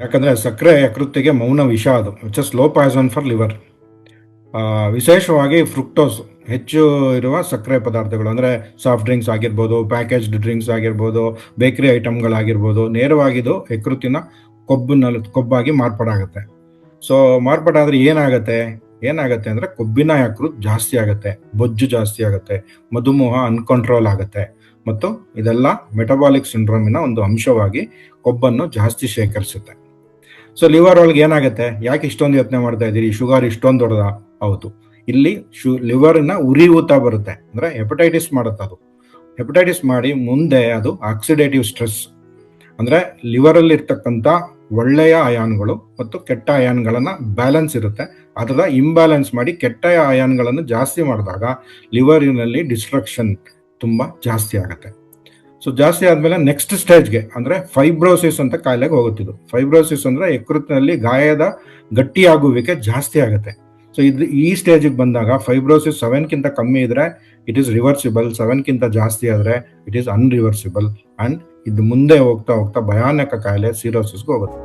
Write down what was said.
ಯಾಕಂದರೆ ಸಕ್ಕರೆ ಯಕೃತ್ತಿಗೆ ಮೌನ ವಿಷ, ಅದು it's a slow Poisson for liver. ವಿಶೇಷವಾಗಿ ಫ್ರುಕ್ಟೋಸ್ ಹೆಚ್ಚು ಇರುವ ಸಕ್ಕರೆ ಪದಾರ್ಥಗಳು ಅಂದರೆ ಸಾಫ್ಟ್ ಡ್ರಿಂಕ್ಸ್ ಆಗಿರ್ಬೋದು, ಪ್ಯಾಕೇಜ್ಡ್ ಡ್ರಿಂಕ್ಸ್ ಆಗಿರ್ಬೋದು, ಬೇಕರಿ ಐಟಮ್ಗಳಾಗಿರ್ಬೋದು, ನೇರವಾಗಿದು ಯಕೃತ್ತಿನ ಕೊಬ್ಬಾಗಿ ಮಾರ್ಪಾಡಾಗುತ್ತೆ. ಸೊ ಮಾರ್ಪಾಡಾದರೆ ಏನಾಗುತ್ತೆ ಅಂದರೆ ಕೊಬ್ಬಿನ ಯಕೃತ್ ಜಾಸ್ತಿ ಆಗುತ್ತೆ, ಬೊಜ್ಜು ಜಾಸ್ತಿ ಆಗುತ್ತೆ, ಮಧುಮೇಹ ಅನ್ಕಂಟ್ರೋಲ್ ಆಗುತ್ತೆ. ಮತ್ತು ಇದೆಲ್ಲ ಮೆಟಬಾಲಿಕ್ ಸಿಂಡ್ರೋಮಿನ ಒಂದು ಅಂಶವಾಗಿ ಕೊಬ್ಬನ್ನು ಜಾಸ್ತಿ ಶೇಖರಿಸುತ್ತೆ. ಸೊ ಲಿವರ್ ಒಳಗೆ ಏನಾಗುತ್ತೆ, ಯಾಕೆ ಇಷ್ಟೊಂದು ಯೋಚನೆ ಮಾಡ್ತಾ ಇದ್ದೀರಿ, ಶುಗರ್ ಇಷ್ಟೊಂದು ದೊಡ್ಡದ? ಹೌದು, ಇಲ್ಲಿ ಲಿವರ್ನ ಉರಿಯೂತ ಬರುತ್ತೆ, ಅಂದರೆ ಹೆಪಟೈಟಿಸ್ ಮಾಡುತ್ತೆ. ಅದು ಹೆಪಟೈಟಿಸ್ ಮಾಡಿ ಮುಂದೆ ಅದು ಆಕ್ಸಿಡೇಟಿವ್ ಸ್ಟ್ರೆಸ್, ಅಂದರೆ ಲಿವರಲ್ಲಿ ಇರ್ತಕ್ಕಂಥ ಒಳ್ಳೆಯ ಅಯಾನ್ಗಳು ಮತ್ತು ಕೆಟ್ಟ ಅಯಾನ್ಗಳನ್ನು ಬ್ಯಾಲೆನ್ಸ್ ಇರುತ್ತೆ, ಅದರ ಇಂಬ್ಯಾಲೆನ್ಸ್ ಮಾಡಿ ಕೆಟ್ಟ ಅಯಾನ್ಗಳನ್ನು ಜಾಸ್ತಿ ಮಾಡಿದಾಗ ಲಿವರಿನಲ್ಲಿ ಡಿಸ್ಟ್ರಕ್ಷನ್ ತುಂಬ ಜಾಸ್ತಿ ಆಗುತ್ತೆ. ಸೊ ಜಾಸ್ತಿ ಆದಮೇಲೆ ನೆಕ್ಸ್ಟ್ ಸ್ಟೇಜ್ಗೆ ಅಂದರೆ ಫೈಬ್ರೋಸಿಸ್ ಅಂತ ಕಾಯಿಲೆಗೆ ಹೋಗುತ್ತಿದ್ದು. ಫೈಬ್ರೋಸಿಸ್ ಅಂದರೆ ಯಕೃತ್ತಿನಲ್ಲಿ ಗಾಯದ ಗಟ್ಟಿಯಾಗುವಿಕೆ ಜಾಸ್ತಿ ಆಗುತ್ತೆ. ಸೊ ಈ ಸ್ಟೇಜಿಗೆ ಬಂದಾಗ ಫೈಬ್ರೋಸಿಸ್ 7ಕ್ಕಿಂತ ಕಮ್ಮಿ ಇದ್ರೆ ಇಟ್ ಈಸ್ ರಿವರ್ಸಿಬಲ್, 7ಕ್ಕಿಂತ ಜಾಸ್ತಿ ಆದರೆ ಇಟ್ ಈಸ್ ಅನ್ರಿವರ್ಸಿಬಲ್, ಆ್ಯಂಡ್ ಇದು ಮುಂದೆ ಹೋಗ್ತಾ ಹೋಗ್ತಾ ಭಯಾನಕ ಕಾಯಿಲೆ ಸಿರೋಸಿಸ್ಗೆ ಹೋಗುತ್ತೆ.